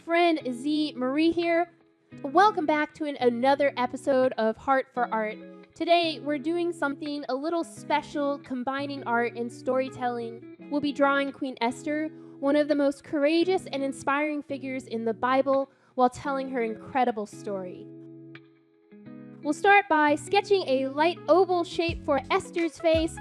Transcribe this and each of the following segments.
friend Z Marie here. Welcome back to another episode of Heart for Art. Today, we're doing something a little special, combining art and storytelling. We'll be drawing Queen Esther, one of the most courageous and inspiring figures in the Bible, while telling her incredible story. We'll start by sketching a light oval shape for Esther's face.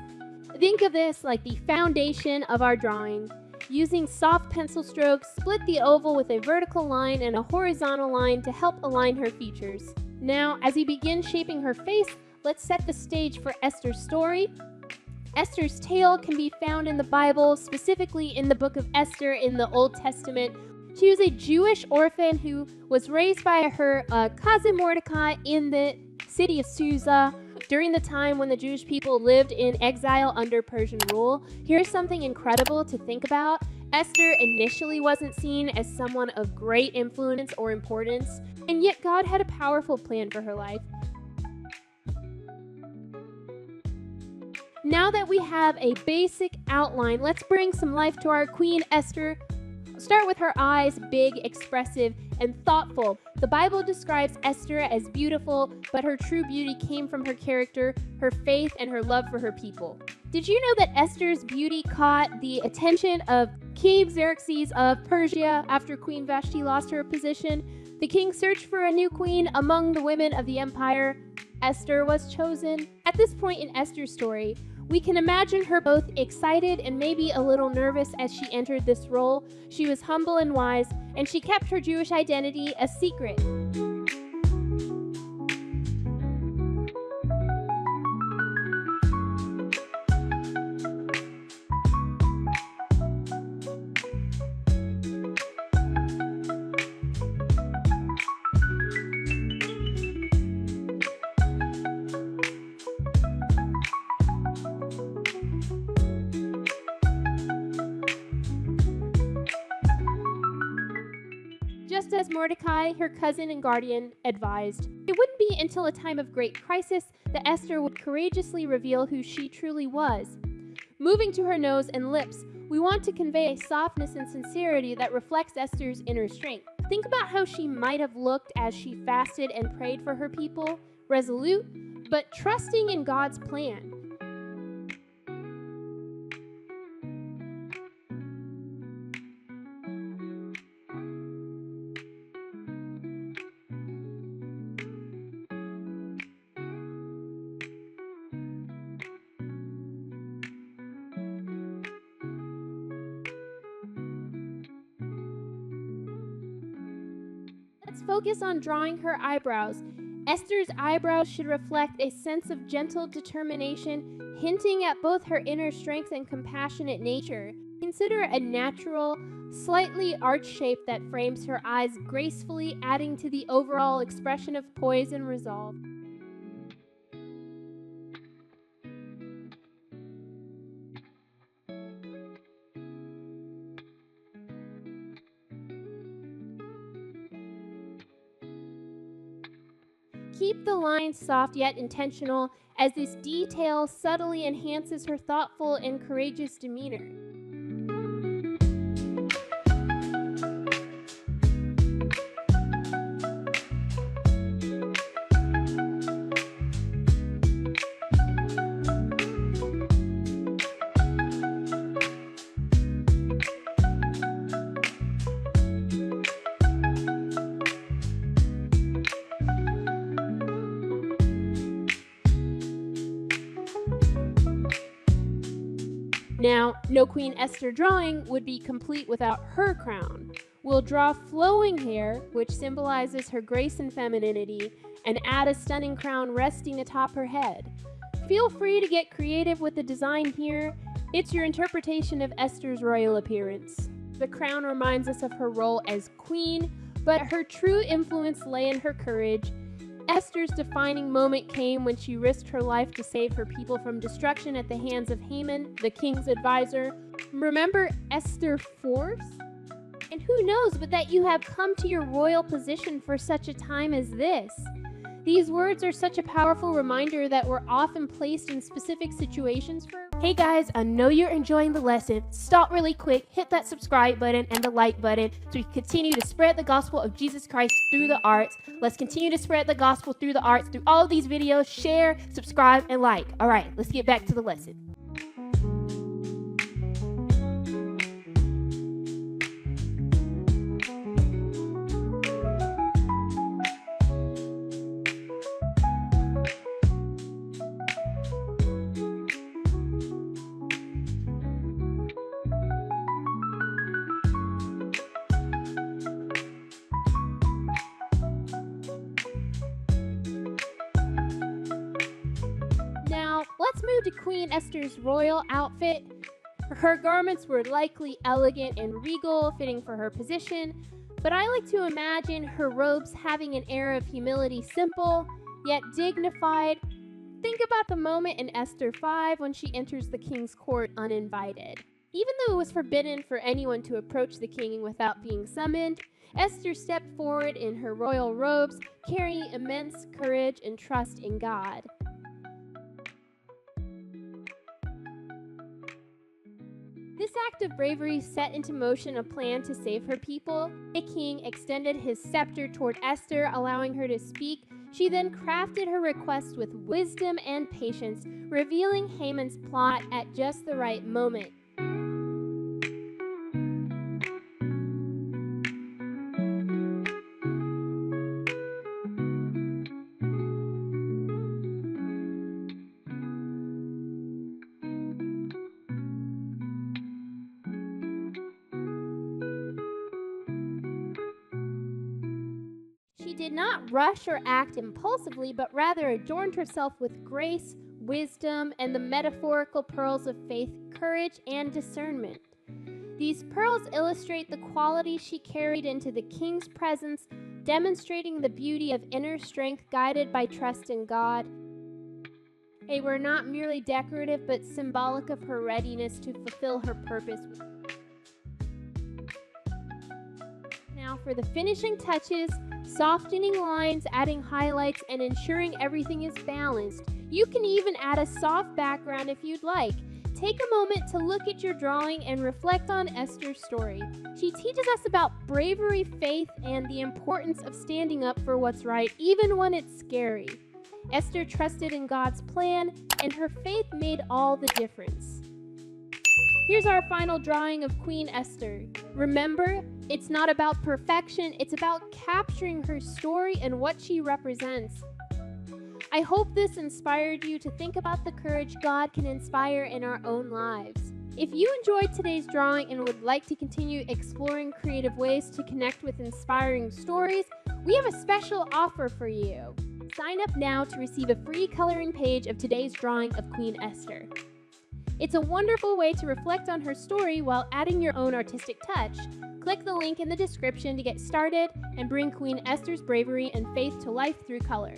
Think of this like the foundation of our drawing. Using soft pencil strokes, split the oval with a vertical line and a horizontal line to help align her features. Now, as we begin shaping her face, let's set the stage for Esther's story. Esther's tale can be found in the Bible, specifically in the book of Esther in the Old Testament. She was a Jewish orphan who was raised by her cousin Mordecai in the city of Susa during the time when the Jewish people lived in exile under Persian rule. Here's something incredible to think about. Esther initially wasn't seen as someone of great influence or importance, and yet God had a powerful plan for her life. Now that we have a basic outline, let's bring some life to our Queen Esther. Start with her eyes, big, expressive, and thoughtful. The Bible describes Esther as beautiful, but her true beauty came from her character, her faith, and her love for her people. Did you know that Esther's beauty caught the attention of King Xerxes of Persia after Queen Vashti lost her position? The king searched for a new queen among the women of the empire. Esther was chosen. At this point in Esther's story, we can imagine her both excited and maybe a little nervous as she entered this role. She was humble and wise, and she kept her Jewish identity a secret. Just as Mordecai, her cousin and guardian, advised. It wouldn't be until a time of great crisis that Esther would courageously reveal who she truly was. Moving to her nose and lips, we want to convey a softness and sincerity that reflects Esther's inner strength. Think about how she might have looked as she fasted and prayed for her people, resolute, but trusting in God's plan. Let's focus on drawing her eyebrows. Esther's eyebrows should reflect a sense of gentle determination, hinting at both her inner strength and compassionate nature. Consider a natural, slightly arched shape that frames her eyes gracefully, adding to the overall expression of poise and resolve. Keep the lines soft yet intentional, as this detail subtly enhances her thoughtful and courageous demeanor. Now, no Queen Esther drawing would be complete without her crown. We'll draw flowing hair, which symbolizes her grace and femininity, and add a stunning crown resting atop her head. Feel free to get creative with the design here. It's your interpretation of Esther's royal appearance. The crown reminds us of her role as queen, but her true influence lay in her courage. Esther's defining moment came when she risked her life to save her people from destruction at the hands of Haman, the king's advisor. Remember Esther Force? And who knows but that you have come to your royal position for such a time as this? These words are such a powerful reminder that we're often placed in specific situations for Hey guys, I know you're enjoying the lesson. Stop really quick, hit that subscribe button and the like button so we can continue to spread the gospel of Jesus Christ through the arts. Let's continue to spread the gospel through the arts, through all of these videos. Share, subscribe, and like. All right, let's get back to the lesson. Now, let's move to Queen Esther's royal outfit. Her garments were likely elegant and regal, fitting for her position, but I like to imagine her robes having an air of humility, simple, yet dignified. Think about the moment in Esther 5 when she enters the king's court uninvited. Even though it was forbidden for anyone to approach the king without being summoned, Esther stepped forward in her royal robes, carrying immense courage and trust in God. This act of bravery set into motion a plan to save her people. The king extended his scepter toward Esther, allowing her to speak. She then crafted her request with wisdom and patience, revealing Haman's plot at just the right moment. She did not rush or act impulsively, but rather adorned herself with grace, wisdom, and the metaphorical pearls of faith, courage, and discernment. These pearls illustrate the qualities she carried into the king's presence, demonstrating the beauty of inner strength guided by trust in God. They were not merely decorative, but symbolic of her readiness to fulfill her purpose. Now for the finishing touches, softening lines, adding highlights, and ensuring everything is balanced. You can even add a soft background if you'd like. Take a moment to look at your drawing and reflect on Esther's story. She teaches us about bravery, faith, and the importance of standing up for what's right, even when it's scary. Esther trusted in God's plan, and her faith made all the difference. Here's our final drawing of Queen Esther. Remember, it's not about perfection, it's about capturing her story and what she represents. I hope this inspired you to think about the courage God can inspire in our own lives. If you enjoyed today's drawing and would like to continue exploring creative ways to connect with inspiring stories, we have a special offer for you. Sign up now to receive a free coloring page of today's drawing of Queen Esther. It's a wonderful way to reflect on her story while adding your own artistic touch. Click the link in the description to get started and bring Queen Esther's bravery and faith to life through color.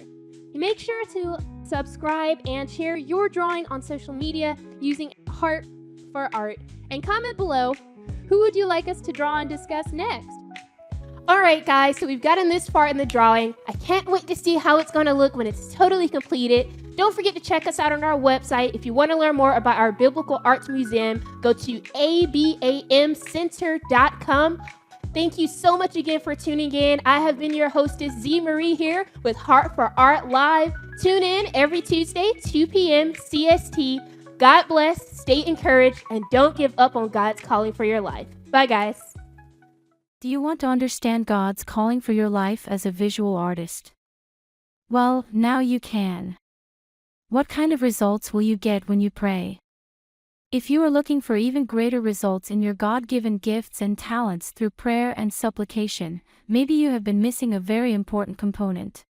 Make sure to subscribe and share your drawing on social media using Heart for Art. And comment below, who would you like us to draw and discuss next? Alright guys, so we've gotten this far in the drawing. I can't wait to see how it's going to look when it's totally completed. Don't forget to check us out on our website. If you want to learn more about our Biblical Arts Museum, go to abamcenter.com. Thank you so much again for tuning in. I have been your hostess, Z Marie, here with Heart for Art Live. Tune in every Tuesday, 2 p.m. CST. God bless, stay encouraged, and don't give up on God's calling for your life. Bye, guys. Do you want to understand God's calling for your life as a visual artist? Well, now you can. What kind of results will you get when you pray? If you are looking for even greater results in your God-given gifts and talents through prayer and supplication, maybe you have been missing a very important component.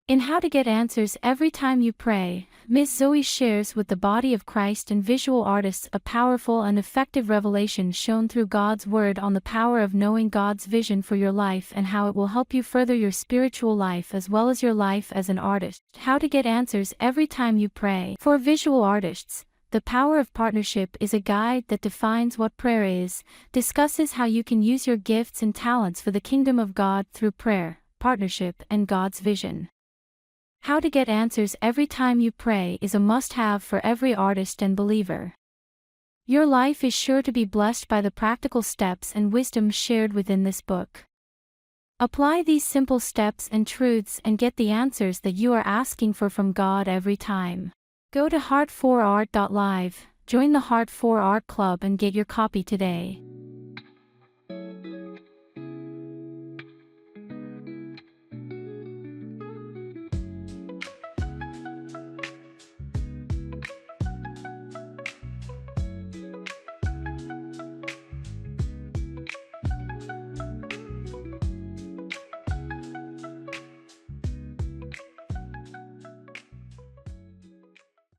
In How to Get Answers Every Time You Pray, Ms. Zoe shares with the body of Christ and visual artists a powerful and effective revelation shown through God's Word on the power of knowing God's vision for your life and how it will help you further your spiritual life as well as your life as an artist. How to Get Answers Every Time You Pray. For visual artists, The Power of Partnership is a guide that defines what prayer is, discusses how you can use your gifts and talents for the kingdom of God through prayer, partnership, and God's vision. How to get answers every time you pray is a must-have for every artist and believer. Your life is sure to be blessed by the practical steps and wisdom shared within this book. Apply these simple steps and truths and get the answers that you are asking for from God every time. Go to heart4art.live, join the Heart4Art Club and get your copy today.